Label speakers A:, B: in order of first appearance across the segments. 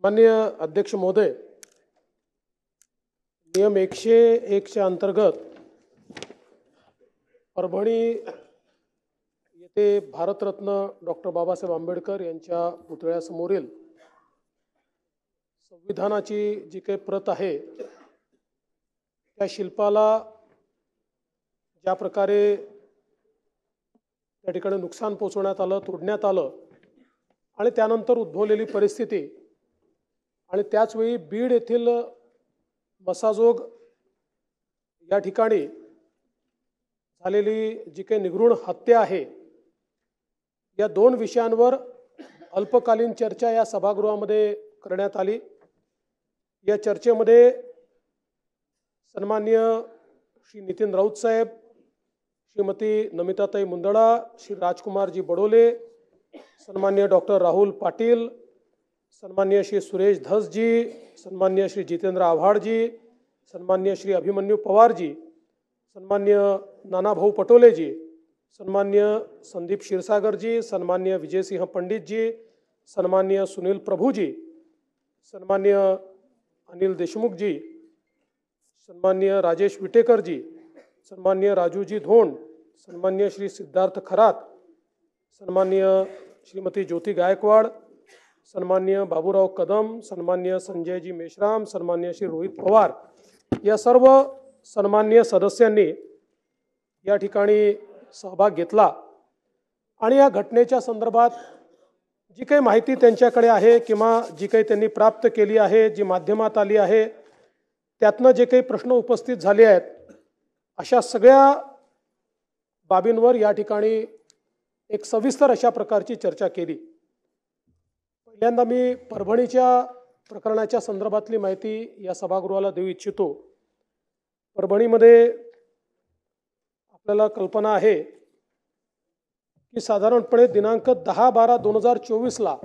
A: माननीय अध्यक्ष महोदय, नियम 101 च्या अंतर्गत परभणी येथे भारतरत्न डॉक्टर बाबासाहेब आंबेडकर यांच्या पुतळ्यासमोरील संविधानाची जी काही प्रत आहे त्या शिल्पाला ज्या प्रकारे त्या ठिकाणी नुकसान पोहोचवण्यात आलं, तोडण्यात आलं आणि त्यानंतर उद्भवलेली परिस्थिती आणि त्याचवेळी बीड येथील मसाजोग या ठिकाणी झालेली जी काही निगृढ हत्या आहे, या दोन विषयांवर अल्पकालीन चर्चा या सभागृहामध्ये करण्यात आली। या चर्चेमध्ये सन्माननीय श्री नितीन राऊत साहेब, श्रीमती नमिताताई मुंदडा, श्री राजकुमारजी बडोले, सन्माननीय डॉक्टर राहुल पाटील, सन्माननीय श्री सुरेश धस जी, सन्माननीय श्री जितेंद्र आव्हाड जी, सन्माननीय श्री अभिमन्यु पवार जी, सन्माननीय नानाभाऊ पटोले जी, सन्माननीय संदीप क्षीरसागर जी, सन्माननीय विजय सिंह पंडित जी, सन्माननीय सुनील प्रभु जी, सन्माननीय अनिल देशमुख जी, सन्माननीय राजेश विटेकर जी, सन्माननीय राजूजी धोंड, सन्माननीय श्री सिद्धार्थ खरात, सन्माननीय श्रीमती ज्योति गायकवाड़, सन्माननीय बाबूराव कदम, सन्माननीय संजयजी मेश्राम, सन्माननीय श्री रोहित पवार या सर्व सन्माननीय सदस्यांनी या ठिकाणी सहभाग घेतला आणि या घटनेच्या संदर्भात जी काही माहिती त्यांच्याकडे आहे किंवा जी काही त्यांनी प्राप्त केली आहे, जी माध्यमात आली आहे, त्यातनं जे काही प्रश्न उपस्थित झाले आहेत, अशा सगळ्या बाबींवर या ठिकाणी एक सविस्तर अशा प्रकारची चर्चा केली। पहिल्यांदा मी परभणीच्या प्रकरणाच्या संदर्भातली माहिती या सभागृहाला देऊ इच्छितो। परभणीमध्ये आपल्याला कल्पना आहे की साधारणपणे दिनांक 10/12/2024 ला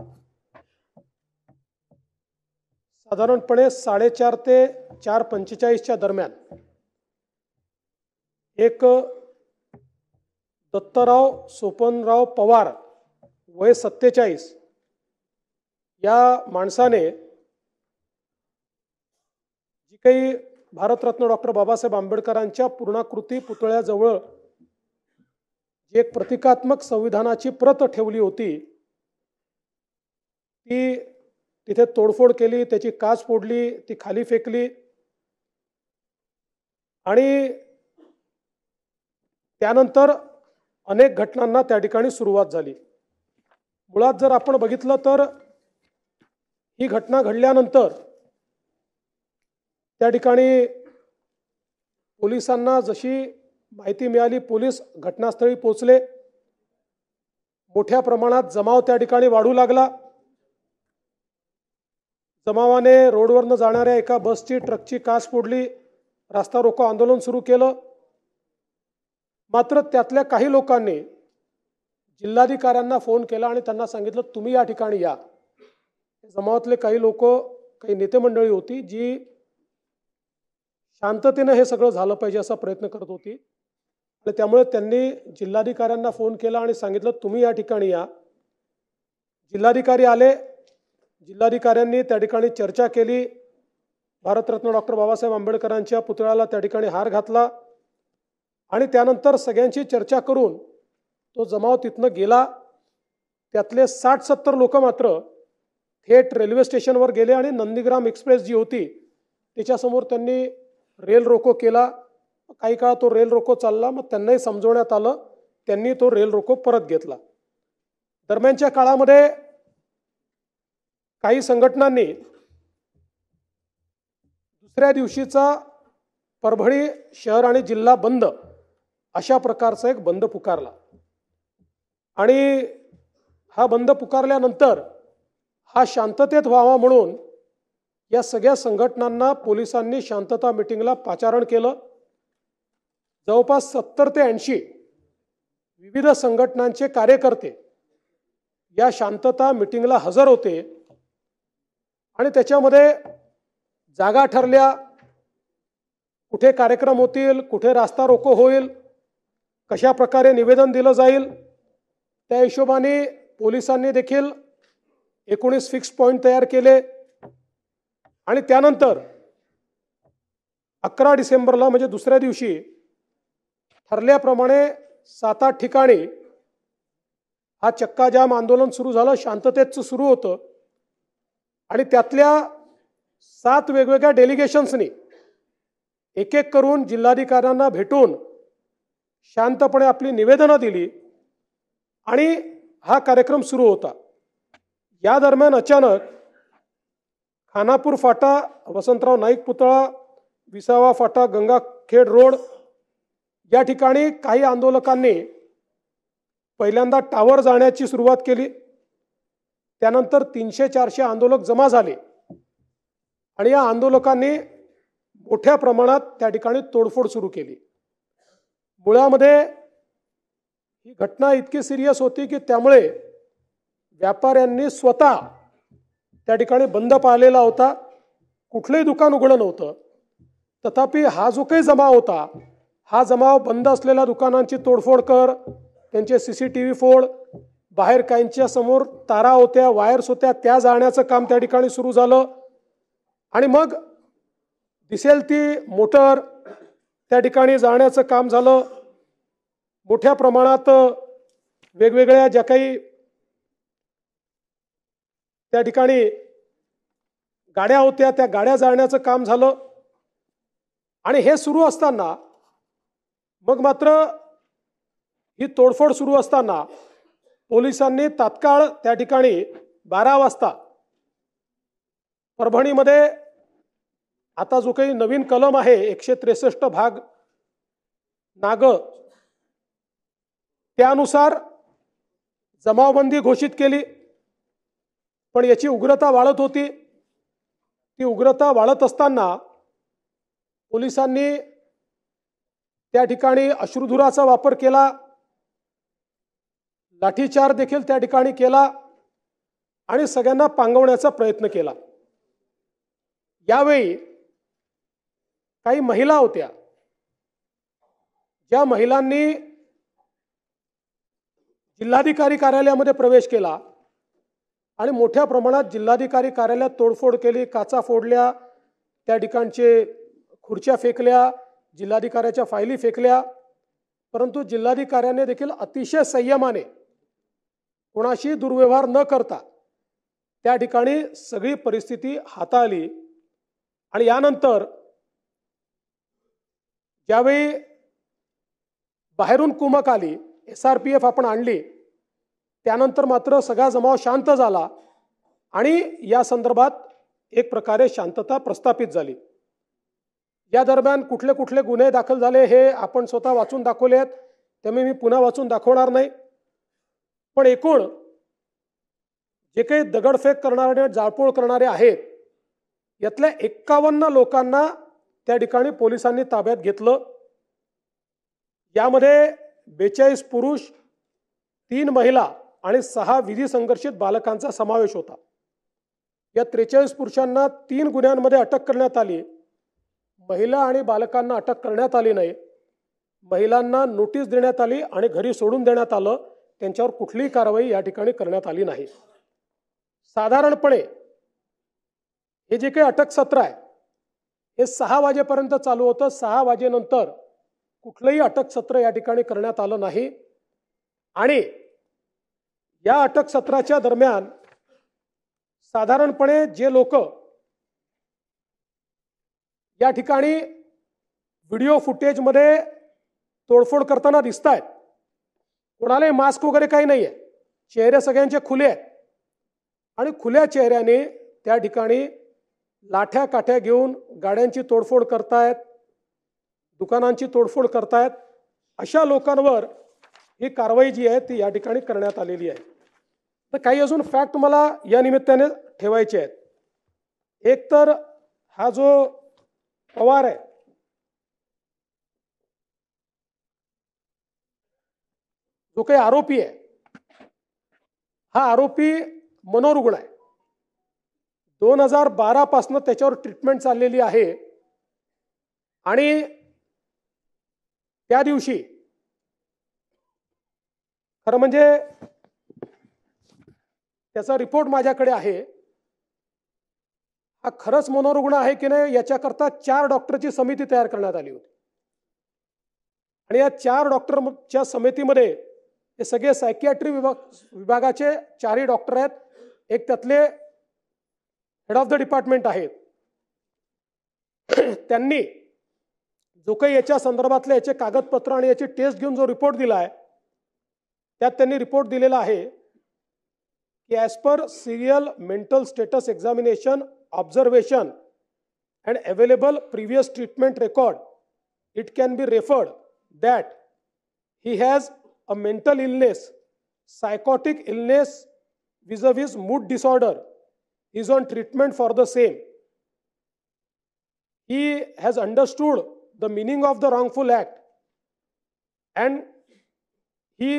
A: साधारणपणे 4:30 ते 4:45 च्या दरम्यान एक दत्तराव सोपनराव पवार वय 47 या माणसाने जी काही भारतरत्न डॉक्टर बाबासाहेब आंबेडकरांच्या पूर्णाकृती पुतळ्याजवळ जी एक प्रतिकात्मक संविधानाची प्रत ठेवली होती, ती तिथे तोडफोड केली, त्याची काच फोडली, ती खाली फेकली आणि त्यानंतर अनेक घटनांना त्या ठिकाणी सुरुवात झाली। मुळात जर आपण बघितलं तर ही घटना घडल्यानंतर त्या ठिकाणी पोलिसांना जशी माहिती मिळाली, पोलीस घटनास्थळी पोहोचले, मोठ्या प्रमाणात जमाव त्या ठिकाणी वाढू लागला। जमावाने रोडवरनं जाणाऱ्या एका बसची, ट्रकची काच फोडली, रास्ता रोको आंदोलन सुरू केलं। मात्र त्यातल्या काही लोकांनी जिल्हाधिकाऱ्यांना फोन केला आणि त्यांना सांगितलं तुम्ही या ठिकाणी या। जमावातले काही लोक, काही नेते मंडळी होती जी शांततेने हे सगळं झालं पाहिजे असा प्रयत्न करत होती आणि त्यामुळे त्यांनी जिल्हाधिकाऱ्यांना फोन केला आणि सांगितलं तुम्ही या ठिकाणी या। जिल्हाधिकारी आले, जिल्हाधिकाऱ्यांनी त्या ठिकाणी चर्चा केली, भारतरत्न डॉक्टर बाबासाहेब आंबेडकरांच्या पुतळ्याला त्या ठिकाणी हार घातला आणि त्यानंतर सगळ्यांची चर्चा करून तो जमाव तिथनं गेला। त्यातले 60-70 लोक मात्र थेट रेल्वे स्टेशनवर गेले आणि नंदीग्राम एक्सप्रेस जी होती त्याच्यासमोर त्यांनी रेल रोको केला। काही काळ तो रेल रोको चालला, मग त्यांनाही समजवण्यात आलं, त्यांनी तो रेल रोको परत घेतला। दरम्यानच्या काळामध्ये काही संघटनांनी दुसऱ्या दिवशीचा परभणी शहर आणि जिल्हा बंद अशा प्रकारचा एक बंद पुकारला आणि हा बंद पुकारल्यानंतर हा शांततेत व्हावा म्हणून या सगळ्या संघटनांना पोलिसांनी शांतता मीटिंगला पाचारण केलं। जवळपास 70 ते 80 विविध संघटनांचे कार्यकर्ते या शांतता मीटिंगला हजर होते आणि त्याच्यामध्ये जागा ठरल्या, कुठे कार्यक्रम होतील, कुठे रास्ता रोको होईल, कशा प्रकारे निवेदन दिलं जाईल, त्या हिशोबाने पोलिसांनी देखील 19 फिक्स पॉइंट तयार केले। आणि त्यानंतर 11 डिसेंबरला म्हणजे दुसऱ्या दिवशी ठरल्याप्रमाणे 7-8 ठिकाणी हा चक्काजाम आंदोलन सुरू झालं. शांततेचं सुरू होतं आणि त्यातल्या 7 वेगवेगळ्या डेलिगेशन्सनी एक एक करून जिल्हाधिकाऱ्यांना भेटून शांतपणे आपली निवेदनं दिली आणि हा कार्यक्रम सुरू होता. या दरम्यान अचानक खानापूर फाटा, वसंतराव नाईक पुतळा, विसावा फाटा, गंगाखेड रोड या ठिकाणी काही आंदोलकांनी पहिल्यांदा टावर जाण्याची सुरुवात केली. त्यानंतर 300-400 आंदोलक जमा झाले आणि या आंदोलकांनी मोठ्या प्रमाणात त्या ठिकाणी तोडफोड सुरू केली. मुळामध्ये ही घटना इतकी सिरियस होती की त्यामुळे व्यापाऱ्यांनी स्वतः त्या ठिकाणी बंद पाळलेला होता. कुठलंही दुकान उघडं नव्हतं. तथापि हा जो काही जमाव होता, हा जमाव बंद असलेल्या दुकानांची तोडफोड कर, त्यांचे CCTV फोड, बाहेर काहींच्या समोर तारा होत्या, वायर्स होत्या, त्या जाळण्याचं काम त्या ठिकाणी सुरू झालं. आणि मग दिसेल ती मोटर त्या ठिकाणी जाळण्याचं काम झालं. मोठ्या प्रमाणात वेगवेगळ्या ज्या काही त्या ठिकाणी गाड्या होत्या त्या गाड्या जाळण्याचं काम झालं. आणि हे सुरू असताना मग मात्र ही तोडफोड सुरू असताना पोलिसांनी तात्काळ त्या ठिकाणी 12 वाजता परभणीमध्ये आता जो काही नवीन कलम आहे 163 भाग नाग, त्यानुसार जमावबंदी घोषित केली. पण याची उग्रता वाढत होती. ती उग्रता वाढत असताना पोलिसांनी त्या ठिकाणी अश्रुधुराचा वापर केला, लाठीचार्ज देखील त्या ठिकाणी केला आणि सगळ्यांना पांगवण्याचा प्रयत्न केला. यावेळी काही महिला होत्या, ज्या महिलांनी जिल्हाधिकारी कार्यालयामध्ये प्रवेश केला आणि मोठ्या प्रमाणात जिल्हाधिकारी कार्यालयात तोडफोड केली, काचा फोडल्या, त्या ठिकाणचे खुर्च्या फेकल्या, जिल्हाधिकाऱ्याच्या फायली फेकल्या. परंतु जिल्हाधिकाऱ्याने देखील अतिशय संयमाने कोणाशी दुर्व्यवहार न करता त्या ठिकाणी सगळी परिस्थिती हाताळली. आणि यानंतर ज्यावेळी बाहेरून कुमक आली, SRPF आपण आणली, त्यानंतर मात्र सगळा जमाव शांत झाला आणि या संदर्भात एक प्रकारे शांतता प्रस्थापित झाली. या दरम्यान कुठले कुठले गुन्हे दाखल झाले हे आपण स्वतः वाचून दाखवले आहेत, त्यामुळे मी पुन्हा वाचून दाखवणार नाही. पण एकूण जे काही दगडफेक करणारे, जाळपोळ करणारे आहेत, यातल्या 51 लोकांना त्या ठिकाणी पोलिसांनी ताब्यात घेतलं. यामध्ये 42 पुरुष, 3 महिला आणि 6 विधी संघर्षित बालकांचा समावेश होता. या 43 पुरुषांना 3 गुन्ह्यांमध्ये अटक करण्यात आली. महिला आणि बालकांना अटक करण्यात आली नाही. महिलांना नोटीस देण्यात आली आणि घरी सोडून देण्यात आलं. त्यांच्यावर कुठलीही कारवाई या ठिकाणी करण्यात आली नाही. साधारणपणे हे जे काही अटक सत्र आहे हे 6 वाजेपर्यंत चालू होतं. 6 वाजेनंतर कुठलंही अटक सत्र या ठिकाणी करण्यात आलं नाही. आणि या अटक सत्राच्या दरम्यान साधारणपणे जे लोक या ठिकाणी व्हिडिओ फुटेजमध्ये तोडफोड करताना दिसत आहेत, कोणालाही मास्क वगैरे काही नाही आहे, चेहरे सगळ्यांचे खुले आहेत आणि खुल्या चेहऱ्याने त्या ठिकाणी लाठ्या काठ्या घेऊन गाड्यांची तोडफोड करतायत, दुकानांची तोडफोड करतायत. अशा लोकांवर ही कारवाई जी आहे ती या ठिकाणी करण्यात आलेली आहे. तर काही अजून फॅक्ट मला या निमित्ताने ठेवायचे आहेत. एक तर हा जो पवार आहे, जो काही आरोपी आहे, हा आरोपी मनोरुग्ण आहे. 2012 पासून त्याच्यावर ट्रीटमेंट चाललेली आहे. आणि त्या दिवशी खरं म्हणजे त्याचा रिपोर्ट माझ्याकडे आहे. हा खरंच मनोरुग्ण आहे की नाही याच्याकरता 4 डॉक्टरची समिती तयार करण्यात आली होती आणि या 4 डॉक्टरच्या समितीमध्ये हे सगळे सायकियाट्री विभागाचे 4ही डॉक्टर आहेत. एक त्यातले हेड ऑफ द डिपार्टमेंट आहेत. त्यांनी जो काही याच्या संदर्भातले याचे कागदपत्र आणि याची टेस्ट घेऊन जो रिपोर्ट दिला आहे त्यात त्यांनी रिपोर्ट दिलेला आहे की as per serial mental status examination observation and available previous treatment record it can be referred that he has a mental illness सायकॉटिक illness vis-a-vis mood disorder is on treatment for the same. He has understood the meaning of the wrongful act and he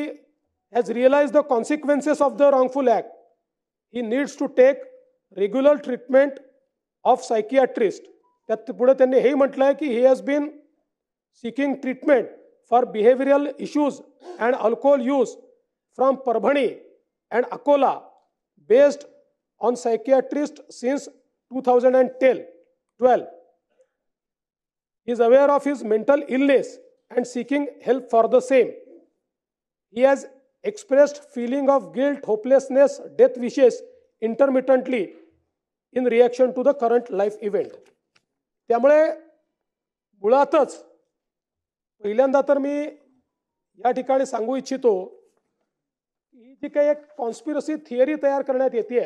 A: has realized the consequences of the wrongful act. He needs to take regular treatment of psychiatrist. त्यात पुढे त्यांनी हे म्हटलंय की he has been seeking treatment for behavioral issues and alcohol use from Parbhani and Akola based on psychiatrist since 2012. He is aware of his mental illness and seeking help for the same. He has expressed feeling of guilt, hopelessness, death wishes intermittently in reaction to the current life event. त्यामुळे मुळातच पहिल्यांदा तर मी या ठिकाणी सांगू इच्छितो ही जी काही एक कॉन्स्पिरसी थिअरी तयार करण्यात येते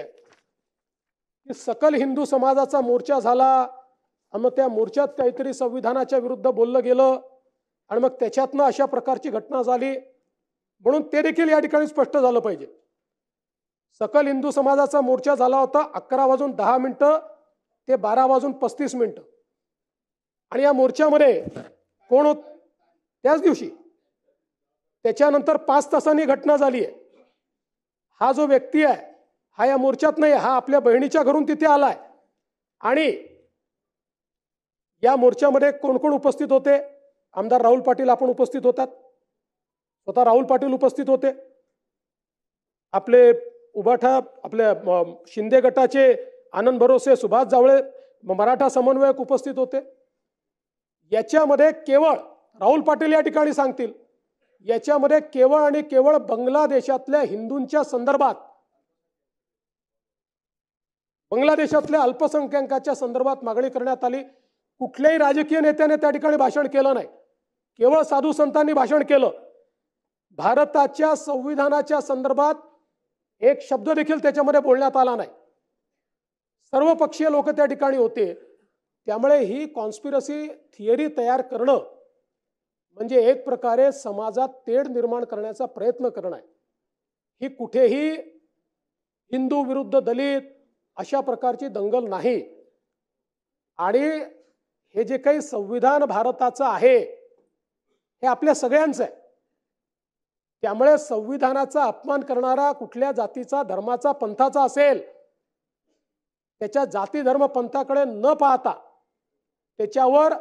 A: की सकल हिंदू समाजाचा मोर्चा झाला आणि मग त्या मोर्चात काहीतरी संविधानाच्या विरुद्ध बोललं गेलं आणि मग त्याच्यातनं अशा प्रकारची घटना झाली म्हणून ते देखील या ठिकाणी स्पष्ट झालं पाहिजे. सकल हिंदू समाजाचा मोर्चा झाला होता 11:10 ते 12:35 आणि या मोर्चामध्ये कोण होत त्याच दिवशी त्याच्यानंतर 5 तासांनी घटना झाली आहे. हा जो व्यक्ती आहे हा या मोर्चात नाही, हा आपल्या बहिणीच्या घरून तिथे आलाय आणि या मोर्चामध्ये कोण कोण उपस्थित होते? आमदार राहुल पाटील आपण उपस्थित होतात, स्वतः राहुल पाटील उपस्थित होते, आपले उबाठा आपल्या शिंदे गटाचे आनंद भरोसे, सुभाष जावळे, मराठा समन्वयक उपस्थित होते. याच्यामध्ये केवळ राहुल पाटील या ठिकाणी सांगतील याच्यामध्ये केवळ आणि केवळ बांगलादेशातल्या हिंदूंच्या संदर्भात बांगलादेशातल्या अल्पसंख्याकांच्या संदर्भात मागणी करण्यात आली. कुठल्याही राजकीय नेत्याने त्या ठिकाणी भाषण केलं नाही, केवळ साधू संतांनी भाषण केलं. भारताच्या संविधानाच्या संदर्भात एक शब्द देखील त्याच्यामध्ये बोलण्यात आला नाही. सर्व पक्षीय लोक त्या ठिकाणी होते. त्यामुळे ही कॉन्स्पिरसी थिअरी तयार करणं म्हणजे एक प्रकारे समाजात तेढ निर्माण करण्याचा प्रयत्न करणं आहे. ही कुठेही हिंदू विरुद्ध दलित अशा प्रकारची दंगल नाही आणि हे जे काही संविधान भारताचं आहे हे आपल्या सगळ्यांचं आहे. त्यामुळे संविधानाचा अपमान करणारा कुठल्या जातीचा, धर्माचा, पंथाचा असेल त्याच्या जाती धर्म पंथाकडे न पाहता त्याच्यावर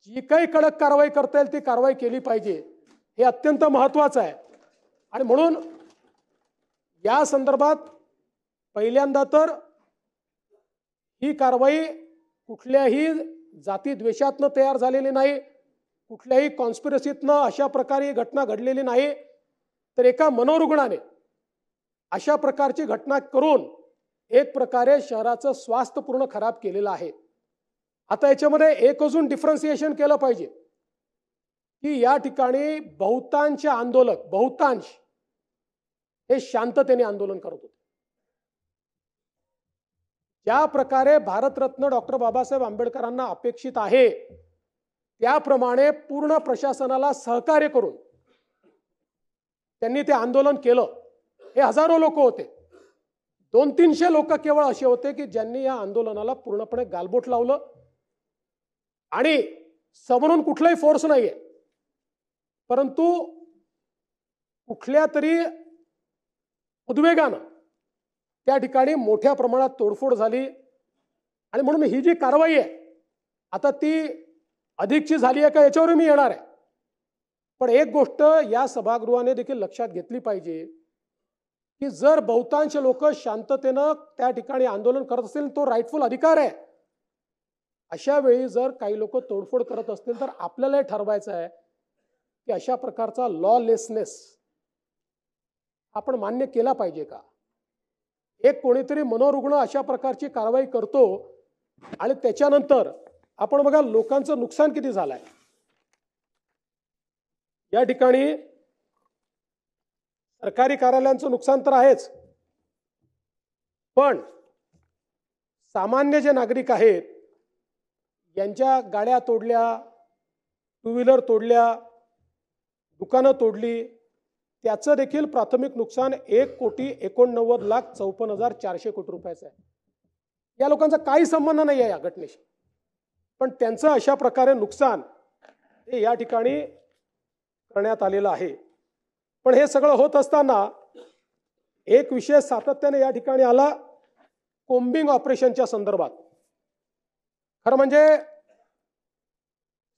A: जी काही कडक कारवाई करता येईल ती कारवाई केली पाहिजे, हे अत्यंत महत्त्वाचं आहे. आणि म्हणून या संदर्भात पहिल्यांदा तर ही कारवाई कुठल्याही जाती द्वेषातनं तयार झालेली नाही, कुठल्याही कॉन्स्पिरसीतनं अशा प्रकारे घटना घडलेली नाही, तर एका मनोरुग्णाने अशा प्रकारची घटना करून एक प्रकारे शहराचं स्वास्थ्य पूर्ण खराब केलेलं आहे. आता याच्यामध्ये एक अजून डिफरन्सिएशन केलं पाहिजे की या ठिकाणी बहुतांश हे शांततेने आंदोलन करत होते. ज्या प्रकारे भारतरत्न डॉक्टर बाबासाहेब आंबेडकरांना अपेक्षित आहे त्याप्रमाणे पूर्ण प्रशासनाला सहकार्य करून त्यांनी ते आंदोलन केलं. हे हजारो लोक होते. 200-300 लोक केवळ असे होते की ज्यांनी या आंदोलनाला पूर्णपणे गालबोट लावलं आणि समोरून कुठलाही फोर्स नाहीये, परंतु कुठल्या तरी उद्वेगानं त्या ठिकाणी मोठ्या प्रमाणात तोडफोड झाली. आणि म्हणून ही जी कारवाई आहे आता ती अधिकची झाली आहे का याच्यावर मी येणार आहे. पण एक गोष्ट या सभागृहाने देखील लक्षात घेतली पाहिजे की जर बहुतांश लोक शांततेनं त्या ठिकाणी आंदोलन करत असतील तो राईटफुल अधिकार आहे. अशा वेळी जर काही लोक तोडफोड करत असतील तर आपल्याला ठरवायचं आहे की अशा प्रकारचा लॉलेसनेस आपण मान्य केला पाहिजे का. एक कोणीतरी मनोरुग्ण अशा प्रकारची कारवाई करतो आणि त्याच्यानंतर आपण बघा लोकांचं नुकसान किती झालंय. या ठिकाणी सरकारी कार्यालयांचं नुकसान तर आहेच, पण सामान्य जे नागरिक आहेत यांच्या गाड्या तोडल्या, टू व्हीलर तोडल्या, दुकानं तोडली, त्याचं देखील प्राथमिक नुकसान 1,89,54,400 कोटी रुपयाचं आहे. या लोकांचा काही संबंध नाही आहे या घटनेशी, पण त्यांचं अशा प्रकारे नुकसान हे या ठिकाणी करण्यात आलेलं आहे. पण हे सगळं होत असताना एक विषय सातत्याने या ठिकाणी आला, कोम्बिंग ऑपरेशनच्या संदर्भात. खरं म्हणजे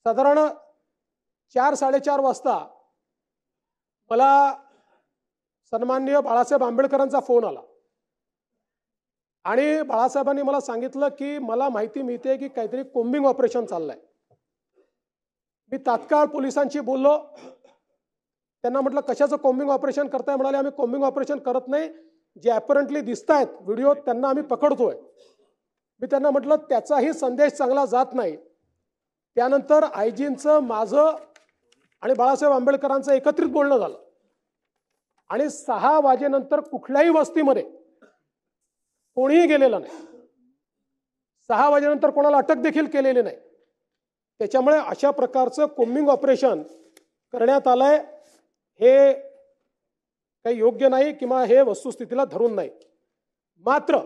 A: साधारण 4-4:30 वाजता मला सन्माननीय बाळासाहेब आंबेडकरांचा फोन आला आणि बाळासाहेबांनी मला सांगितलं की मला माहिती मिळते की काहीतरी कोम्बिंग ऑपरेशन चाललंय. मी तात्काळ पोलिसांशी बोललो. त्यांना म्हटलं कशाचं कोम्बिंग ऑपरेशन करताय. म्हणाले आम्ही कोम्बिंग ऑपरेशन करत नाही, जे ॲपरंटली दिसत आहेत व्हिडिओ त्यांना आम्ही पकडतोय. मी त्यांना म्हटलं त्याचाही संदेश चांगला जात नाही. त्यानंतर आयजींचं, माझं आणि बाळासाहेब आंबेडकरांचं एकत्रित बोलणं झालं आणि 6 वाजेनंतर कुठल्याही वस्तीमध्ये कोणीही गेलेलं नाही. 6 वाजेनंतर कोणाला अटक देखील केलेली नाही. त्याच्यामुळे अशा प्रकारचं कोम्बिंग ऑपरेशन करण्यात आलंय हे काही योग्य नाही किंवा हे वस्तुस्थितीला धरून नाही. मात्र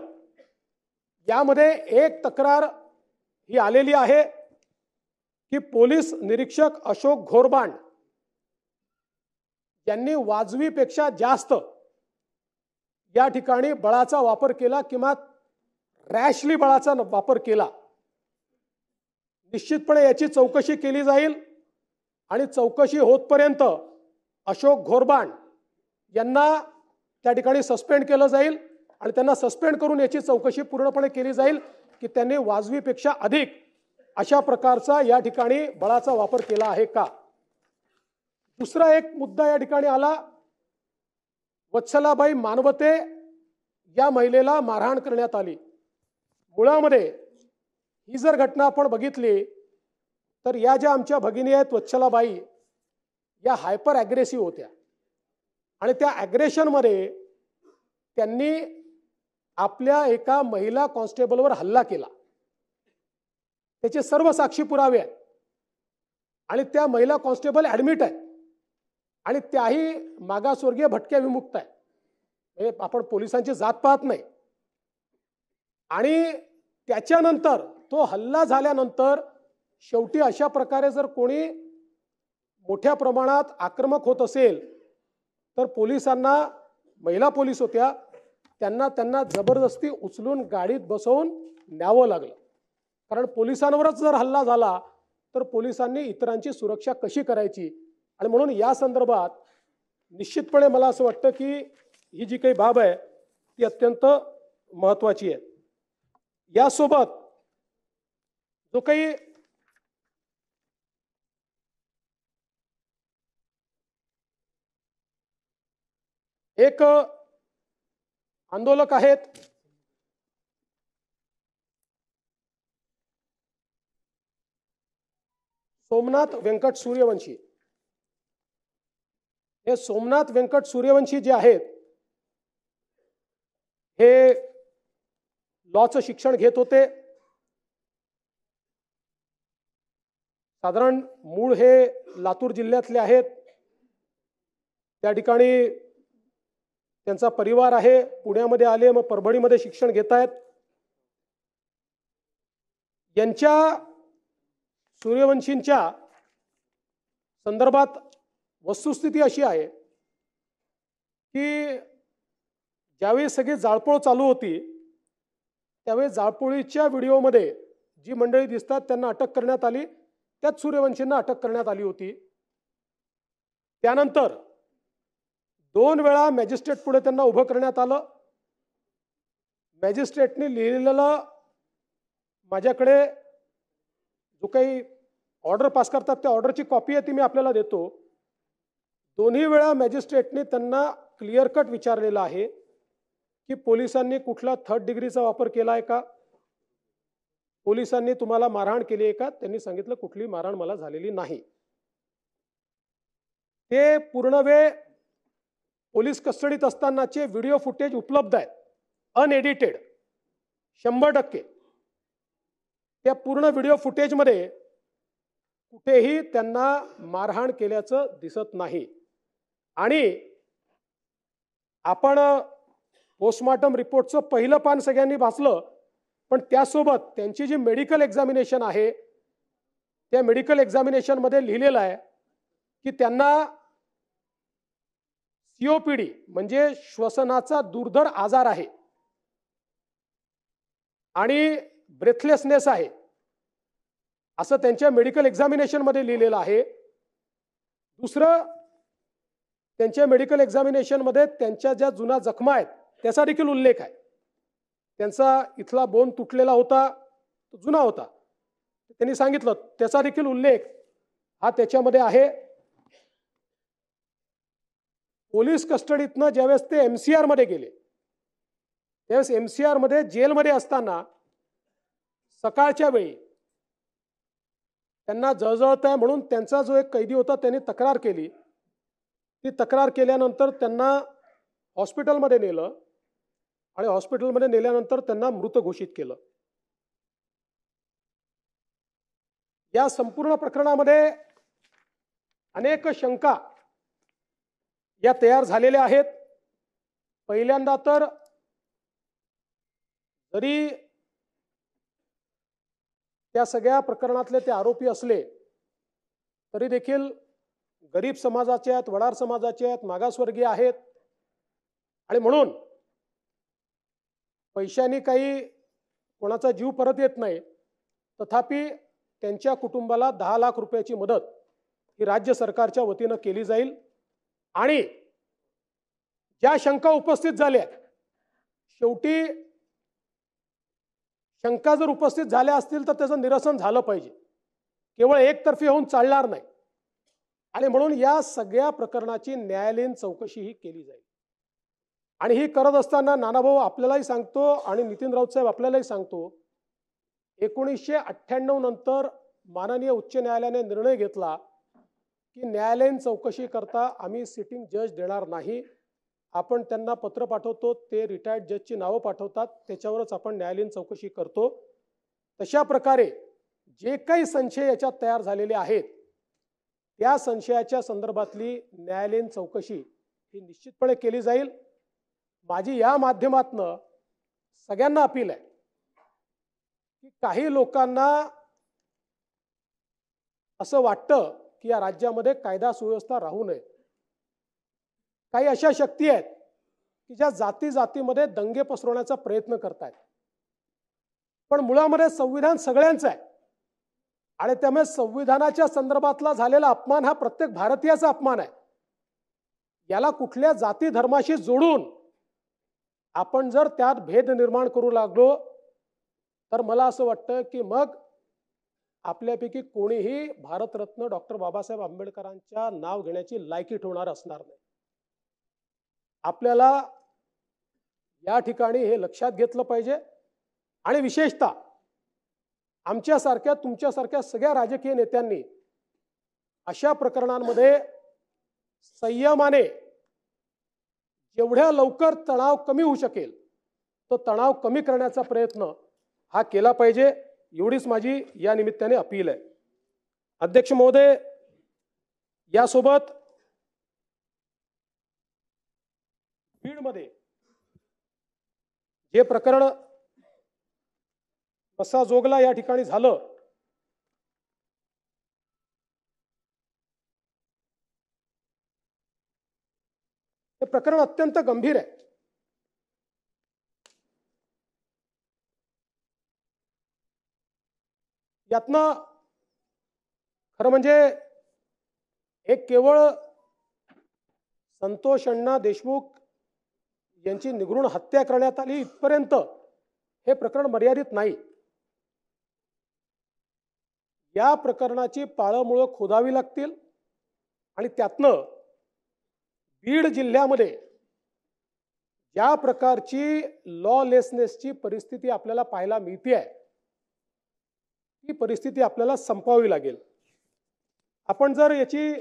A: यामध्ये एक तक्रार ही आलेली आहे की पोलीस निरीक्षक अशोक घोरबांड यांनी वाजवीपेक्षा जास्त या ठिकाणी बळाचा वापर केला किंवा रॅशली बळाचा वापर केला. निश्चितपणे याची चौकशी केली जाईल आणि चौकशी होतपर्यंत अशोक घोरबांड यांना त्या ठिकाणी सस्पेंड केलं जाईल आणि त्यांना सस्पेंड करून याची चौकशी पूर्णपणे केली जाईल की त्यांनी वाजवीपेक्षा अधिक अशा प्रकारचा या ठिकाणी बळाचा वापर केला आहे का. दुसरा एक मुद्दा या ठिकाणी आला, वत्सलाबाई मानवते या महिलेला मारहाण करण्यात आली. मुळामध्ये ही जर घटना आपण बघितली तर या ज्या आमच्या भगिनी आहेत वत्सलाबाई या हायपर ॲग्रेसिव्ह होत्या आणि त्या ॲग्रेशनमध्ये त्यांनी आपल्या एका महिला कॉन्स्टेबलवर हल्ला केला. त्याचे सर्व साक्षी पुरावे आहेत आणि त्या महिला कॉन्स्टेबल ॲडमिट आहेत आणि त्याही मागासवर्गीय भटक्या विमुक्त आहेत. म्हणजे आपण पोलिसांची जात पाहत नाही. आणि त्याच्यानंतर तो हल्ला झाल्यानंतर शेवटी अशा प्रकारे जर कोणी मोठ्या प्रमाणात आक्रमक होत असेल तर पोलिसांना, महिला पोलीस होत्या, त्यांना जबरदस्ती उचलून गाडीत बसवून न्यावं लागलं. कारण पोलिसांवरच जर हल्ला झाला तर पोलिसांनी इतरांची सुरक्षा कशी करायची. आणि म्हणून या संदर्भात निश्चितपणे मला असं वाटतं की ही जी काही बाब आहे ती अत्यंत महत्त्वाची आहे. यासोबत जो काही एक आंदोलक आहेत सोमनाथ व्यंकट सूर्यवंशी. हे सोमनाथ व्यंकट सूर्यवंशी जे आहेत हे लॉचं शिक्षण घेत होते. साधारण मूळ हे लातूर जिल्ह्यातले आहेत. त्या ठिकाणी त्यांचा परिवार आहे. पुण्यामध्ये आले, मग परभणीमध्ये शिक्षण घेत आहेत. यांच्या सूर्यवंशींच्या संदर्भात वस्तुस्थिती अशी आहे की ज्यावेळी सगळी जाळपोळ चालू होती त्यावेळी जाळपोळीच्या व्हिडिओमध्ये जी मंडळी दिसतात त्यांना अटक करण्यात आली. त्यात सूर्यवंशींना अटक करण्यात आली होती. त्यानंतर 2 वेळा मॅजिस्ट्रेट पुढे त्यांना उभं करण्यात आलं. मॅजिस्ट्रेटने लिहिलेलं माझ्याकडे जो काही ऑर्डर पास करतात त्या ऑर्डरची कॉपी आहे ती मी आपल्याला देतो. दोन्ही वेळा मॅजिस्ट्रेटने त्यांना क्लिअर कट विचारलेलं आहे की पोलिसांनी कुठला 3rd डिग्रीचा वापर केला आहे का, पोलिसांनी तुम्हाला मारहाण केली आहे का. त्यांनी सांगितलं कुठली मारहाण मला झालेली नाही. ते पूर्ण वेळ पोलीस कस्टडीत असतानाचे व्हिडिओ फुटेज उपलब्ध आहेत, अनएडिटेड 100%. त्या पूर्ण व्हिडिओ फुटेजमध्ये कुठेही त्यांना मारहाण केल्याचं दिसत नाही. आणि आपण पोस्टमॉर्टम रिपोर्टचं पहिलं पान सगळ्यांनी वाचलं, पण त्यासोबत त्यांची जी मेडिकल एक्झामिनेशन आहे त्या मेडिकल एक्झामिनेशनमध्ये लिहिलेलं आहे की त्यांना COPD म्हणजे श्वसनाचा दुर्धर आजार आहे आणि ब्रेथलेसनेस आहे, असं त्यांच्या मेडिकल एक्झामिनेशनमध्ये लिहिलेलं आहे. दुसरं, त्यांच्या मेडिकल एक्झामिनेशनमध्ये त्यांच्या ज्या जुना जखमा आहेत त्याचा देखील उल्लेख आहे. त्यांचा इथला बोन तुटलेला होता, तो जुना होता, त्यांनी सांगितलं, त्याचा देखील उल्लेख हा त्याच्यामध्ये आहे. पोलीस कस्टडीतनं ज्यावेळेस ते MCR मध्ये गेले त्यावेळेस MCR मध्ये जेलमध्ये असताना सकाळच्या वेळी त्यांना जळजळत आहे म्हणून त्यांचा जो एक कैदी होता त्यांनी तक्रार केली. ती तक्रार केल्यानंतर त्यांना हॉस्पिटलमध्ये नेलं आणि हॉस्पिटलमध्ये नेल्यानंतर त्यांना मृत घोषित केलं. या संपूर्ण प्रकरणामध्ये अनेक शंका या तयार झालेल्या आहेत. पहिल्यांदा तर जरी त्या सगळ्या प्रकरणातले ते आरोपी असले तरी देखील गरीब समाजाचे आहेत, वडार समाजाचे आहेत, मागासवर्गीय आहेत आणि म्हणून पैशाने काही कोणाचा जीव परत येत नाही. तथापि त्यांच्या कुटुंबाला 10 लाख रुपयाची मदत ही राज्य सरकारच्या वतीनं केली जाईल. आणि ज्या शंका उपस्थित झाल्या, शेवटी शंका जर उपस्थित झाल्या असतील तर त्याचं निरसन झालं पाहिजे, केवळ एकतर्फी होऊन चालणार नाही. आणि म्हणून या सगळ्या प्रकरणाची न्यायालयीन चौकशी ही केली जाईल. आणि ही करत असताना नानाभाऊ आपल्यालाही सांगतो आणि नितीन राऊत साहेब आपल्यालाही सांगतो, 1998 नंतर माननीय उच्च न्यायालयाने निर्णय घेतला की न्यायालयीन चौकशी करता आम्ही सिटिंग जज देणार नाही. आपण त्यांना पत्र पाठवतो, ते रिटायर्ड जजची नावं पाठवतात, त्याच्यावरच आपण न्यायालयीन चौकशी करतो. तशा प्रकारे जे काही संशय याच्यात तयार झालेले आहेत त्या संशयाच्या संदर्भातली न्यायालयीन चौकशी ही निश्चितपणे केली जाईल. माझी या माध्यमातनं सगळ्यांना अपील आहे की काही लोकांना असं वाटतं की या राज्यामध्ये कायदा सुव्यवस्था राहू नये. काही अशा शक्ती आहेत की ज्या जाती जातीमध्ये दंगे पसरवण्याचा प्रयत्न करतायत. पण मुळामध्ये संविधान सगळ्यांचं आहे आणि त्यामुळे संविधानाच्या संदर्भातला झालेला अपमान हा प्रत्येक भारतीयाचा अपमान आहे. याला कुठल्या जाती धर्माशी जोडून आपण जर त्यात भेद निर्माण करू लागलो तर मला असं वाटतं की मग आपल्यापैकी कोणीही भारतरत्न डॉक्टर बाबासाहेब आंबेडकरांच्या नाव घेण्याची लायकी ठेवणार असणार नाही. आपल्याला या ठिकाणी हे लक्षात घेतलं पाहिजे. आणि विशेषतः आमच्यासारख्या तुमच्यासारख्या सगळ्या राजकीय नेत्यांनी अशा प्रकरणांमध्ये संयमाने जेवढ्या लवकर तणाव कमी होऊ शकेल तो तणाव कमी करण्याचा प्रयत्न हा केला पाहिजे. एवढीच माझी या निमित्ताने अपील आहे. अध्यक्ष महोदय, यासोबत बीडमध्ये जे प्रकरण मस्साजोगला या ठिकाणी झालं, हे प्रकरण अत्यंत गंभीर आहे. यातनं खरं म्हणजे एक केवळ संतोष अण्णा देशमुख यांची निगृण हत्या करण्यात आली इथपर्यंत हे प्रकरण मर्यादित नाही. या प्रकरणाची पाळंमुळं खोदावी लागतील आणि त्यातनं बीड जिल्ह्यामध्ये ज्या प्रकारची लॉलेसनेसची परिस्थिती आपल्याला पाहायला मिळते आहे ती परिस्थिती आपल्याला संपवावी लागेल. आपण जर याची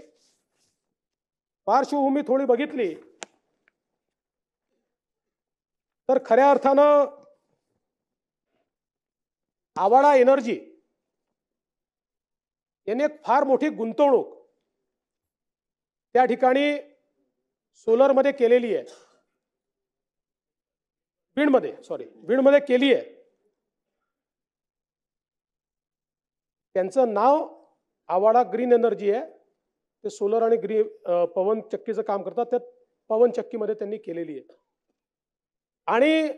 A: पार्श्वभूमी थोडी बघितली तर खऱ्या अर्थानं आवाडा एनर्जी याने एक फार मोठी गुंतवणूक त्या ठिकाणी सोलरमध्ये केलेली आहे. बीडमध्ये केली आहे. त्यांचं नाव आवाडा ग्रीन एनर्जी आहे. ते सोलर आणि पवन चक्कीचं काम करतात. त्या पवन चक्कीमध्ये त्यांनी केलेली आहे आणि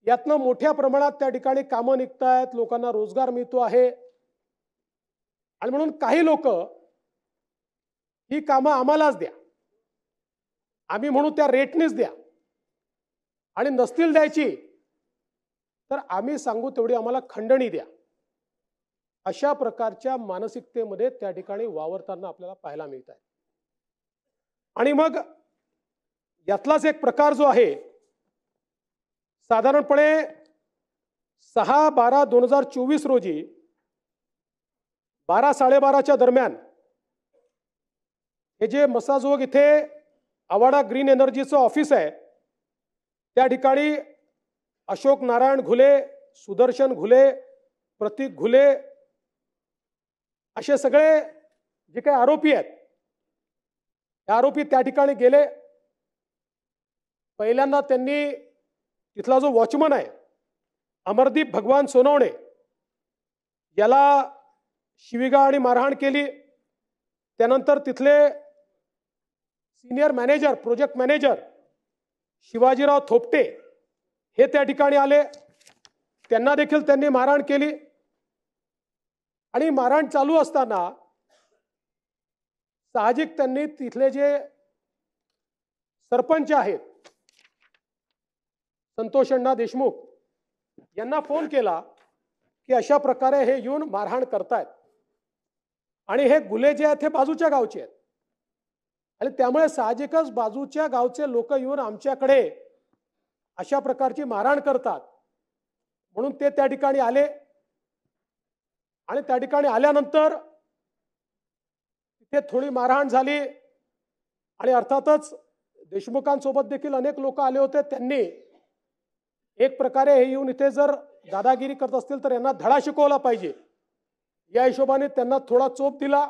A: यातनं मोठ्या प्रमाणात त्या ठिकाणी कामं निघतायत, लोकांना रोजगार मिळतो आहे. आणि म्हणून काही लोक ही कामं आम्हालाच द्या, आम्ही म्हणू त्या रेटनेच द्या, आणि नसतील द्यायची तर आम्ही सांगू तेवढी आम्हाला खंडणी द्या, अशा प्रकारच्या मानसिकतेमध्ये त्या ठिकाणी वावरताना आपल्याला पाहायला मिळत आहे. आणि मग यातलाच एक प्रकार जो आहे, साधारणपणे 6/12/2024 रोजी 12-12:30च्या दरम्यान हे जे मसाजोग इथे आवाडा ग्रीन एनर्जीचं ऑफिस आहे त्या ठिकाणी अशोक नारायण घुले, सुदर्शन घुले, प्रतीक घुले असे सगळे जे काही आरोपी आहेत ते आरोपी त्या ठिकाणी गेले. पहिल्यांदा त्यांनी तिथला जो वॉचमन आहे अमरदीप भगवान सोनवणे याला शिवीगाळ आणि मारहाण केली. त्यानंतर तिथले senior manager, project manager Shivajirao Thopte हे त्या ठिकाणी आले. त्यांना देखील त्यांनी मारहाण केली. आणि मारहाण चालू असताना साहजिक त्यांनी तिथले जे सरपंच आहेत संतोष अण्णा देशमुख यांना फोन केला की अशा प्रकारे हे येऊन मारहाण करतायत आणि हे गुले जे आहेत हे बाजूच्या गावचे आहेत आणि त्यामुळे साहजिकच बाजूच्या गावचे लोक येऊन आमच्याकडे अशा प्रकारची मारहाण करतात. म्हणून ते त्या ठिकाणी आले आणि त्या ठिकाणी आल्यानंतर तिथे थोडी मारहाण झाली आणि अर्थातच देशमुखांसोबत देखील अनेक लोक आले होते. त्यांनी एक प्रकारे हे येऊन इथे जर दादागिरी करत असतील तर यांना धडा शिकवला पाहिजे या हिशोबाने त्यांना थोडा चोप दिला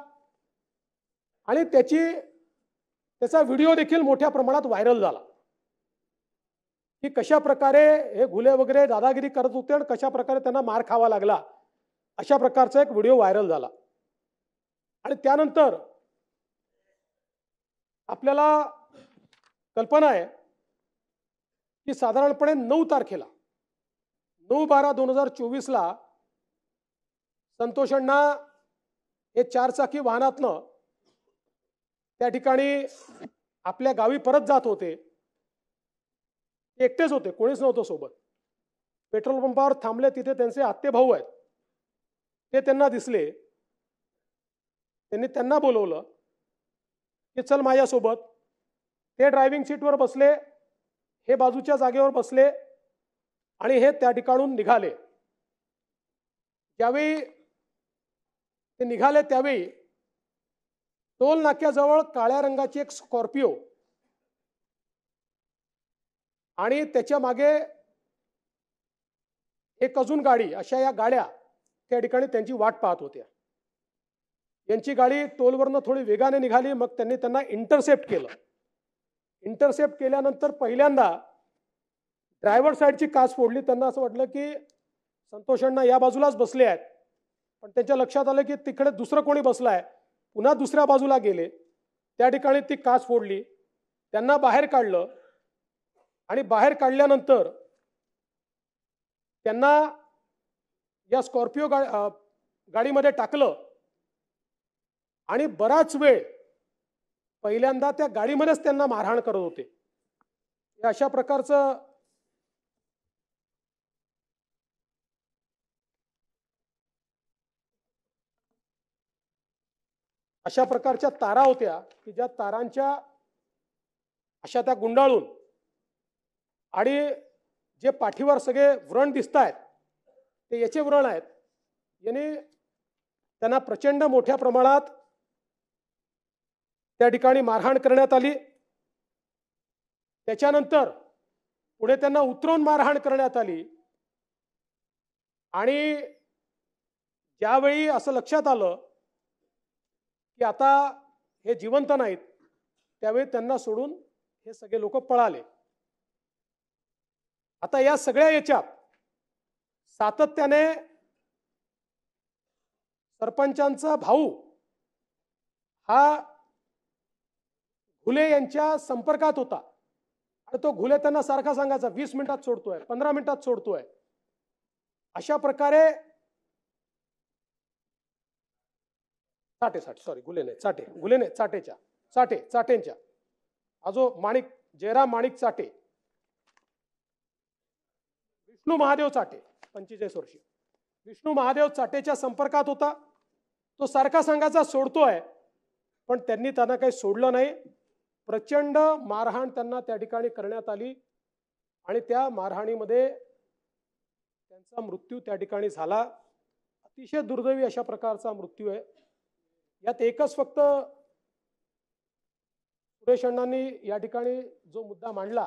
A: आणि त्याचा व्हिडिओ देखील मोठ्या प्रमाणात व्हायरल झाला की कशा प्रकारे हे घुले वगैरे दादागिरी करत होते आणि कशा प्रकारे त्यांना मार खावा लागला, अशा प्रकारचा एक व्हिडिओ व्हायरल झाला. आणि त्यानंतर आपल्याला कल्पना आहे की साधारणपणे 9 तारखेला 9/12/2024 संतोष अण्णा हे 4 चाकी वाहनातनं त्या ठिकाणी आपल्या गावी परत जात होते. एकटेच होते, कोणीच नव्हतं सोबत. पेट्रोल पंपावर थांबले. तिथे त्यांचे आत्ते भाऊ आहेत ते त्यांना दिसले. त्यांनी त्यांना बोलवलं की चल माझ्यासोबत. ते ड्रायव्हिंग सीटवर बसले, हे बाजूच्या जागेवर बसले आणि हे त्या ठिकाणून निघाले. ज्यावेळी ते निघाले त्यावेळी टोल नाक्याजवळ काळ्या रंगाची एक स्कॉर्पिओ आणि त्याच्या मागे एक अजून गाडी, अशा या गाड्या त्या ठिकाणी त्यांची वाट पाहत होत्या. यांची गाडी टोलवरनं थोडी वेगाने निघाली. मग त्यांनी त्यांना इंटरसेप्ट केलं. इंटरसेप्ट केल्यानंतर पहिल्यांदा ड्रायव्हर साईडची काच फोडली. त्यांना असं वाटलं की संतोष अण्णा या बाजूलाच बसले आहेत, पण त्यांच्या लक्षात आलं की तिकडे दुसरं कोणी बसलाय. पुन्हा दुसऱ्या बाजूला गेले. त्या ठिकाणी ती काच फोडली. त्यांना बाहेर काढलं आणि बाहेर काढल्यानंतर त्यांना या स्कॉर्पिओ गाडीमध्ये टाकलं आणि बराच वेळ पहिल्यांदा त्या गाडीमध्येच त्यांना मारहाण करत होते. अशा प्रकारचं अशा प्रकारच्या तारा होत्या की ज्या तारांच्या अशा त्या गुंडाळून आणि जे पाठीवर सगळे व्रण दिसत आहेत ते याचे व्रण आहेत. याने त्यांना प्रचंड मोठ्या प्रमाणात त्या ठिकाणी मारहाण करण्यात आली. त्याच्यानंतर पुढे त्यांना उतरवून मारहाण करण्यात आली आणि ज्यावेळी असं लक्षात आलं की आता हे जिवंत नाहीत त्यावेळी त्यांना सोडून हे सगळे लोक पळाले. आता या सगळ्या याच्यात सातत्याने सरपंचांचा भाऊ हा घुले यांच्या संपर्कात होता आणि तो घुले त्यांना सारखा सांगायचा 20 मिनिटात सोडतोय, 15 मिनिटात सोडतोय. अशा प्रकारे चाटेंच्या आजो माणिक जयराम माणिक चाटे, विष्णू महादेव चाटे 45 वर्षीय विष्णू महादेव चाटेच्या संपर्कात होता. तो सारखा सांगायचा सोडतोय, पण त्यांनी त्यांना काही सोडलं नाही. प्रचंड मारहाण त्यांना त्या ठिकाणी करण्यात आली आणि त्या मारहाणीमध्ये त्यांचा मृत्यू त्या ठिकाणी झाला. अतिशय दुर्दैवी अशा प्रकारचा मृत्यू आहे. यात एकच फक्त सुरेश अण्णांनी या ठिकाणी जो मुद्दा मांडला,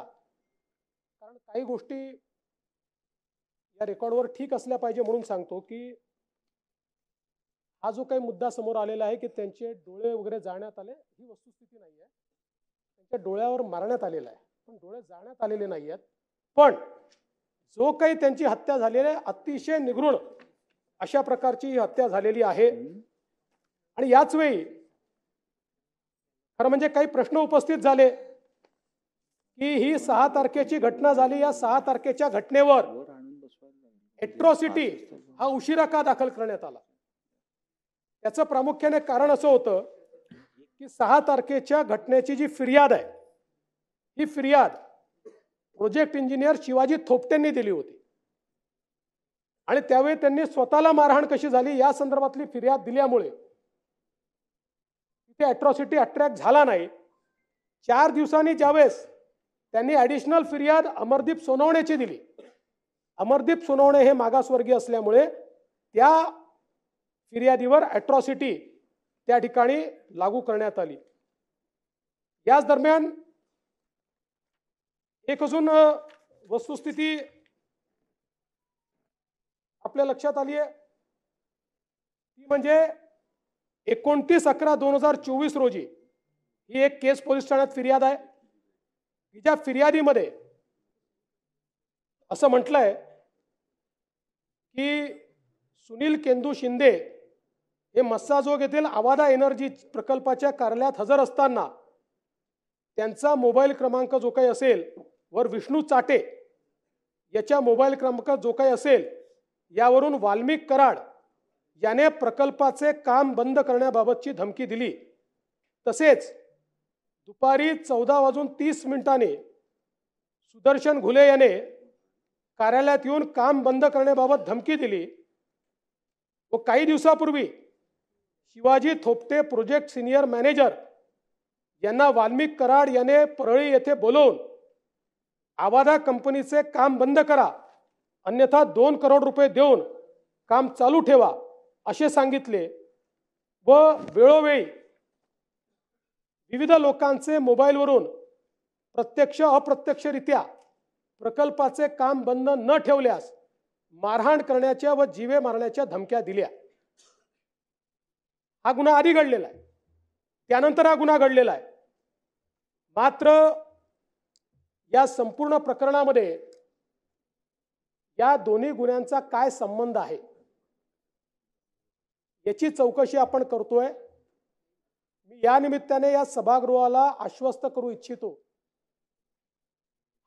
A: कारण काही गोष्टी या रेकॉर्डवर ठीक असल्या पाहिजे म्हणून सांगतो की हा जो काही मुद्दा समोर आलेला आहे की त्यांचे डोळे वगैरे जाळण्यात आले, ही वस्तुस्थिती नाही आहे. त्यांच्या डोळ्यावर मारण्यात आलेला आहे, पण डोळे जाळण्यात आलेले नाही आहेत. पण जो काही त्यांची हत्या झालेली आहे अतिशय निगृढ अशा प्रकारची ही हत्या झालेली आहे. आणि याच वेळी खरं म्हणजे काही प्रश्न उपस्थित झाले की ही 6 तारखेची घटना झाली, या 6 तारखेच्या घटनेवर एट्रॉसिटी हा उशिरा का दाखल करण्यात आला. त्याचं प्रामुख्याने कारण असं होतं की 6 तारखेच्या घटनेची जी फिर्याद आहे ही फिर्याद प्रोजेक्ट इंजिनियर शिवाजी थोपटेंनी दिली होती आणि त्यावेळी त्यांनी स्वतःला मारहाण कशी झाली या संदर्भातली फिर्याद दिल्यामुळे तिथे अट्रॉसिटी अट्रॅक्ट झाला नाही. 4 दिवसांनी ज्यावेळेस त्यांनी ॲडिशनल फिर्याद अमरदीप सोनवणेची दिली, अमरदीप सोनवणे हे मागासवर्गीय असल्यामुळे त्या फिर्यादीवर अट्रॉसिटी त्या ठिकाणी लागू करण्यात आली. याच दरम्यान एक अजून वस्तुस्थिती आपल्या लक्षात आली आहे ती म्हणजे 29/11/2024 रोजी ही एक केस पोलीस ठाण्यात फिर्याद आहे. ज्या फिर्यादीमध्ये असं म्हटलंय की सुनील केंदू शिंदे हे मस्साजोग येथील आवादा एनर्जी प्रकल्पाच्या कार्यालयात हजर असताना त्यांचा मोबाईल क्रमांक जो काही असेल वर विष्णू चाटे याच्या मोबाईल क्रमांक जो काही असेल यावरून वाल्मिक कराड याने प्रकल्पाचे काम बंद करण्याबाबतची धमकी दिली. तसेच दुपारी 14:30 सुदर्शन घुले याने कार्यालयात येऊन काम बंद करण्याबाबत धमकी दिली व काही दिवसापूर्वी Shivaji Thopte project senior manager यांना वाल्मिक कराड याने परळी येथे बोलवून आवादा कंपनीचे काम बंद करा अन्यथा 2 करोड रुपये देऊन काम चालू ठेवा असे सांगितले व वेळोवेळी विविध लोकांचे मोबाईलवरून प्रत्यक्ष अप्रत्यक्षरित्या प्रकल्पाचे काम बंद न ठेवल्यास मारहाण करण्याच्या व जीवे मारण्याच्या धमक्या दिल्या. हा गुन्हा आधी घडलेला आहे, त्यानंतर हा गुन्हा घडलेला आहे. मात्र या संपूर्ण प्रकरणामध्ये या दोन्ही गुन्ह्यांचा काय संबंध आहे याची चौकशी आपण करतोय. मी या निमित्ताने या सभागृहाला आश्वस्त करू इच्छितो,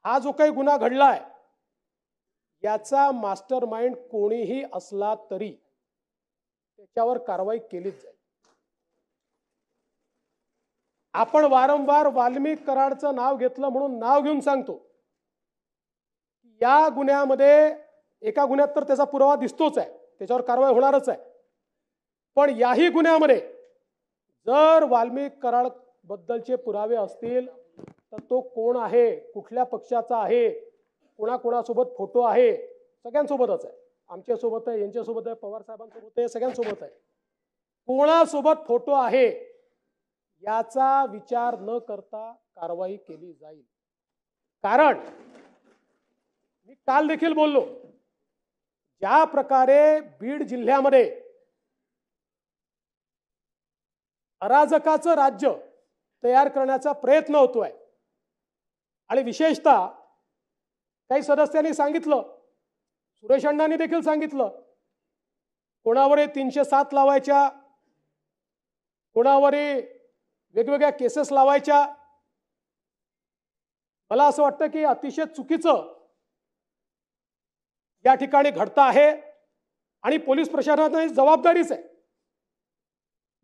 A: हा जो काही गुन्हा घडलाय याचा मास्टर माइंड कोणीही असला तरी त्याच्यावर कारवाई केलीच जाईल. आपण वारंवार वाल्मिक कराडचं नाव घेतलं म्हणून नाव घेऊन सांगतो, या गुन्ह्यामध्ये एका गुन्ह्यात तर त्याचा पुरावा दिसतोच आहे, त्याच्यावर कारवाई होणारच आहे, पण याही गुन्ह्यामध्ये जर वाल्मिक कराड बद्दलचे पुरावे असतील तर तो कोण आहे, कुठल्या पक्षाचा आहे, कोणाकोणासोबत फोटो आहे, सगळ्यांसोबतच आहे, आमच्यासोबत आहे, यांच्यासोबत आहे, पवार साहेबांसोबत आहे, सगळ्यांसोबत आहे, कोणासोबत फोटो आहे याचा विचार न करता कारवाई केली जाईल. कारण मी काल देखील बोललो, ज्या प्रकारे बीड जिल्ह्यामध्ये अराजकाचं राज्य तयार करण्याचा प्रयत्न होतोय आणि विशेषतः काही सदस्यांनी सांगितलं, सुरेश अण्णांनी देखील सांगितलं, कोणावर 307 लावायच्या, कोणावर वेगवेगळ्या केसेस लावायच्या. मला असं वाटतं की अतिशय चुकीचं या ठिकाणी घडतं आहे आणि पोलीस प्रशासनाची जबाबदारीच आहे.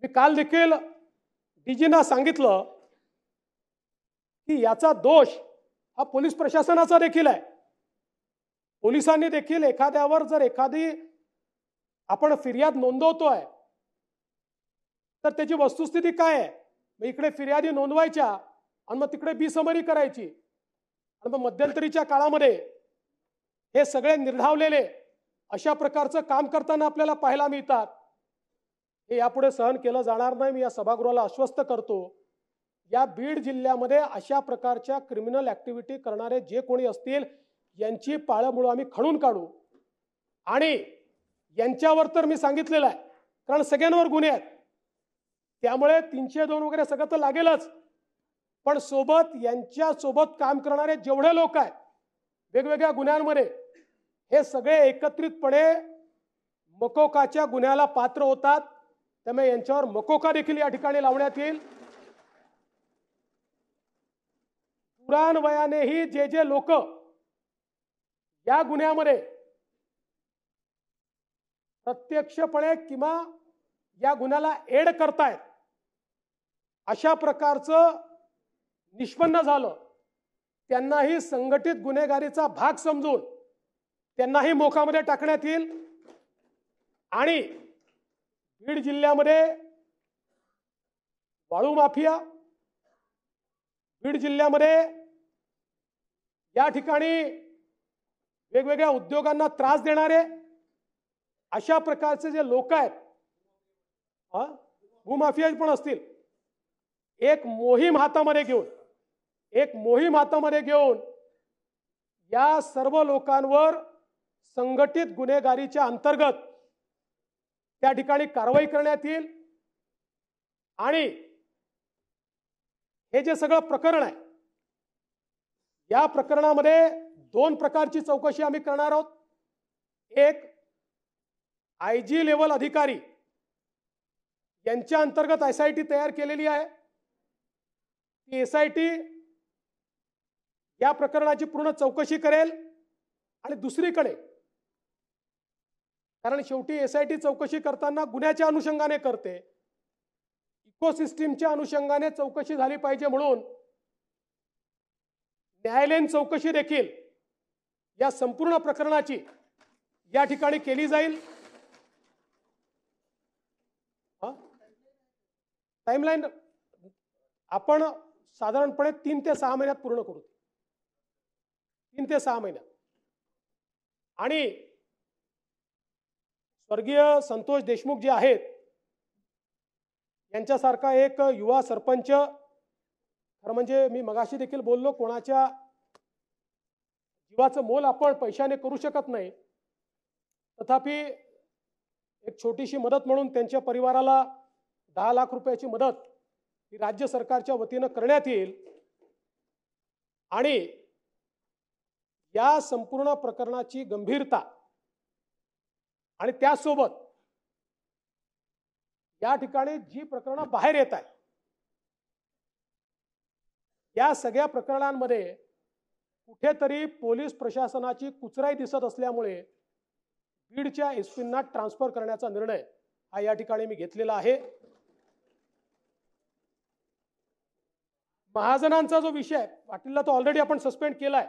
A: मी काल देखील डीजींना सांगितलं की याचा दोष हा पोलीस प्रशासनाचा देखील आहे. पोलिसांनी देखील एखाद्यावर जर एखादी आपण फिर्याद नोंदवतोय तर त्याची वस्तुस्थिती काय आहे, मग इकडे फिर्यादी नोंदवायच्या आणि मग तिकडे बिसमरी करायची आणि मग मध्यंतरीच्या काळामध्ये हे सगळे निर्धावलेले अशा प्रकारचं काम करताना आपल्याला पाहायला मिळतात. हे यापुढे सहन केलं जाणार नाही. मी या सभागृहाला आश्वस्त करतो, या बीड जिल्ह्यामध्ये अशा प्रकारच्या क्रिमिनल ऍक्टिव्हिटी करणारे जे कोणी असतील यांची पाळंमुळं आम्ही खणून काढू आणि यांच्यावर तर मी सांगितलेलं आहे, कारण सगळ्यांवर गुन्हे आहेत, त्यामुळे 302 वगैरे सगळं तर लागेलच, पण सोबत यांच्या सोबत काम करणारे जेवढे लोक आहेत वेगवेगळ्या गुन्ह्यांमध्ये, हे सगळे एकत्रितपणे मकोकाच्या गुन्ह्याला पात्र होतात. त्यामुळे यांच्यावर मकोका देखील या ठिकाणी लावण्यात येईल. पुराणवयानेही जे जे लोक या गुन्ह्यामध्ये प्रत्यक्षपणे किंवा या गुन्ह्याला एड करतायत अशा प्रकारचं निष्पन्न झालं, त्यांनाही संघटित गुन्हेगारीचा भाग समजून त्यांनाही मोकामध्ये टाकण्यात येईल. आणि बीड जिल्ह्यामध्ये वाळू माफिया, बीड जिल्ह्यामध्ये या ठिकाणी वेगवेगळ्या उद्योगांना त्रास देणारे अशा प्रकारचे जे लोक आहेत, भूमाफिया पण असतील, एक मोहीम हातामध्ये घेऊन या सर्व लोकांवर संघटित गुन्हेगारीच्या अंतर्गत त्या ठिकाणी कारवाई करण्यात येईल. आणि हे जे सगळं प्रकरण आहे, या प्रकरणामध्ये 2 प्रकारची चौकशी आम्ही करणार आहोत. एक, आयजी लेवल अधिकारी यांच्या अंतर्गत SIT तयार केलेली आहे. ती SIT या प्रकरणाची पूर्ण चौकशी करेल. आणि दुसरीकडे, कारण शेवटी SIT चौकशी करताना गुन्ह्याच्या अनुषंगाने करते, इकोसिस्टीमच्या अनुषंगाने चौकशी झाली पाहिजे, म्हणून न्यायालयीन चौकशी देखील या संपूर्ण प्रकरणाची या ठिकाणी केली जाईल. टाइमलाईन आपण साधारणपणे 3 ते 6 महिन्यात पूर्ण करू. 3 ते 6 महिन्यात. आणि स्वर्गीय संतोष देशमुख जे आहेत, यांच्यासारखा एक युवा सरपंच, खरं म्हणजे मी मगाशी देखील बोललो, कोणाच्या जीवाचं मोल आपण पैशाने करू शकत नाही, तथापि एक छोटीशी मदत म्हणून त्यांच्या परिवाराला 10 लाख रुपयाची मदत ही राज्य सरकारच्या वतीनं करण्यात येईल. आणि या संपूर्ण प्रकरणाची गंभीरता आणि त्यासोबत या ठिकाणी जी प्रकरणं बाहेर येत आहेत, या सगळ्या प्रकरणांमध्ये कुठेतरी पोलीस प्रशासनाची कुचराई दिसत असल्यामुळे बीडच्या एसपींना ट्रान्सफर करण्याचा निर्णय हा या ठिकाणी मी घेतलेला आहे. महाजनांचा जो विषय आहे, पाटीलला तो ऑलरेडी आपण सस्पेंड केलाय,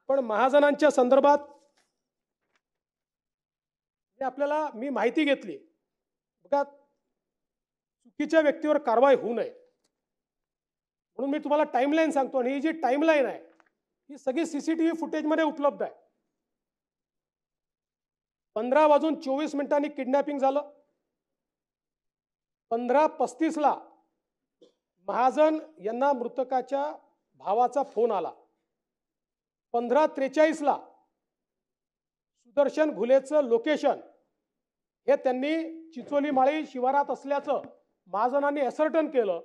A: पण महाजनांच्या संदर्भात आपल्याला मी माहिती घेतली. बघा, चुकीच्या व्यक्तीवर कारवाई होऊ नये म्हणून मी तुम्हाला टाइमलाईन सांगतो, आणि ही जी टाइमलाईन आहे ही सगळी सीसीटीव्ही फुटेजमध्ये उपलब्ध आहे. 15:24 किडनॅपिंग झालं. 15:35 महाजन यांना मृतकाच्या भावाचा फोन आला. 15:43 सुदर्शन घुलेचं लोकेशन हे त्यांनी चिचोली माळी शिवारात असल्याचं महाजनांनी असर्टन केलं.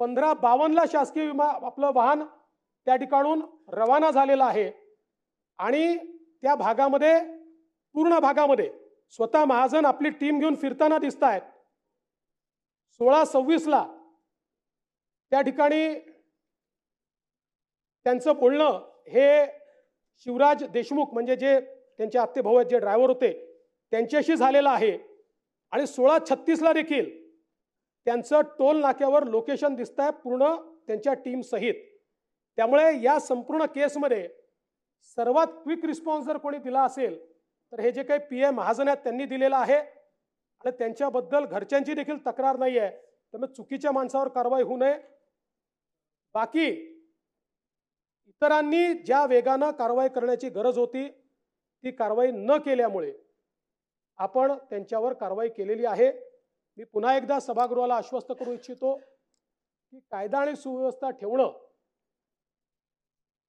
A: 15:52 शासकीय आपलं वाहन त्या ठिकाणून रवाना झालेलं आहे, आणि त्या भागामध्ये, पूर्ण भागामध्ये स्वतः महाजन आपली टीम घेऊन फिरताना दिसत आहेत. 16:26 त्या ठिकाणी त्यांचं बोलणं हे शिवराज देशमुख म्हणजे जे त्यांचे आत्तेभाऊ आहेत, जे ड्रायव्हर होते, त्यांच्याशी झालेलं आहे. आणि 16:36 देखील त्यांचं टोल नाक्यावर लोकेशन दिसत आहे पूर्ण त्यांच्या टीम सहित. त्यामुळे या संपूर्ण केसमध्ये सर्वात क्विक रिस्पॉन्स जर कोणी दिला असेल तर हे जे काही PM महाजन आहेत त्यांनी दिलेला आहे, आणि त्यांच्याबद्दल घरच्यांची देखील तक्रार नाही आहे. त्यामुळे चुकीच्या माणसावर कारवाई होऊ नये. बाकी इतरांनी ज्या वेगानं कारवाई करण्याची गरज होती ती कारवाई न केल्यामुळे आपण त्यांच्यावर कारवाई केलेली आहे. मी पुन्हा एकदा सभागृहाला आश्वस्त करू इच्छितो की कायदा आणि सुव्यवस्था ठेवणं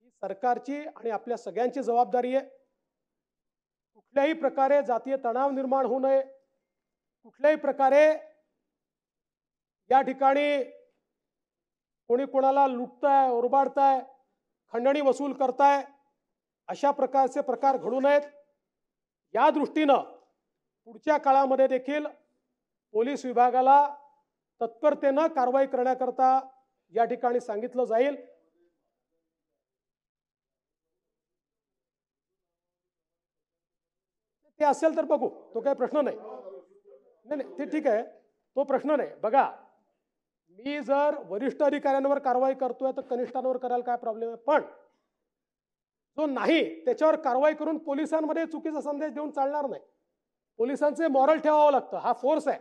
A: ही सरकारची आणि आपल्या सगळ्यांची जबाबदारी आहे. कुठल्याही प्रकारे जातीय तणाव निर्माण होऊ नये, कुठल्याही प्रकारे या ठिकाणी कोणी कोणाला लुटताय, ओरबाडताय, खंडणी वसूल करताय, अशा प्रकारचे प्रकार घडू नयेत. या दृष्टीनं पुढच्या काळामध्ये देखील पोलीस विभागाला तत्परतेनं कारवाई करण्याकरता या ठिकाणी सांगितलं जाईल. ते असेल तर बघू, तो काही प्रश्न नाही. नाही, ते ठीक आहे, तो प्रश्न नाही. बघा, मी जर वरिष्ठ अधिकाऱ्यांवर कारवाई करतोय तर कनिष्ठांवर करायला काय प्रॉब्लेम आहे, पण जो नाही त्याच्यावर कारवाई करून पोलिसांमध्ये चुकीचा संदेश देऊन चालणार नाही. पोलिसांचे मॉरल ठेवावं लागतं. हा फोर्स आहे.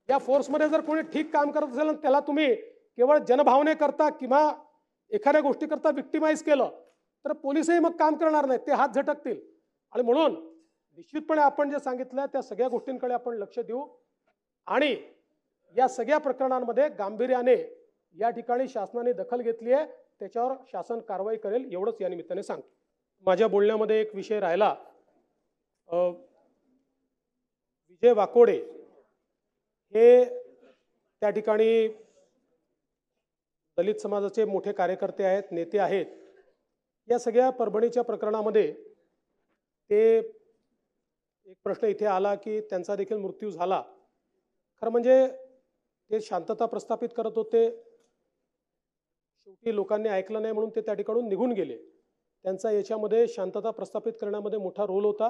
A: या फोर्समध्ये जर कोणी ठीक काम करत असेल त्याला तुम्ही केवळ जनभावने करता किंवा एखाद्या गोष्टी करता विक्टिमाइज केलं तर पोलिसही मग काम करणार नाहीत, ते हात झटकतील. आणि म्हणून निश्चितपणे आपण जे सांगितलं त्या सगळ्या गोष्टींकडे आपण लक्ष देऊ, आणि या सगळ्या प्रकरणांमध्ये गांभीर्याने या ठिकाणी शासनाने दखल घेतली आहे, त्याच्यावर शासन कारवाई करेल, एवढंच या निमित्ताने सांगतो. माझ्या बोलण्यामध्ये एक विषय राहिला. विजय वाकोडे हे त्या ठिकाणी दलित समाजाचे मोठे कार्यकर्ते आहेत, नेते आहेत. या सगळ्या परभणीच्या प्रकरणामध्ये ते एक प्रश्न इथे आला की त्यांचा देखील मृत्यू झाला. खरं म्हणजे ते शांतता प्रस्थापित करत होते, शेवटी लोकांनी ऐकलं नाही म्हणून ते त्या ठिकाणून निघून गेले. त्यांचा याच्यामध्ये शांतता प्रस्थापित करण्यामध्ये मोठा रोल होता.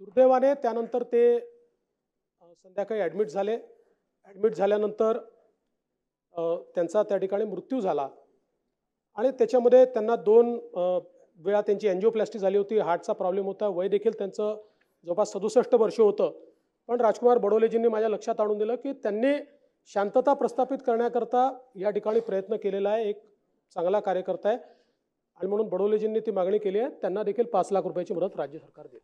A: दुर्दैवाने त्यानंतर ते संध्याकाळी ॲडमिट झाले. ॲडमिट झाल्यानंतर त्यांचा त्या ठिकाणी मृत्यू झाला, आणि त्याच्यामध्ये त्यांना 2 वेळा त्यांची एन्जिओप्लास्टी झाली होती. हार्टचा प्रॉब्लेम होता. वय देखील त्यांचं जवळपास 67 वर्ष होतं. पण राजकुमार बडोलेजींनी माझ्या लक्षात आणून दिलं की त्यांनी शांतता प्रस्थापित करण्याकरता या ठिकाणी प्रयत्न केलेला आहे. एक चांगला कार्यकर्ता आहे, आणि म्हणून बडोलेजींनी ती मागणी केली आहे. त्यांना देखील 5 लाख रुपयाची मदत राज्य सरकार देईल.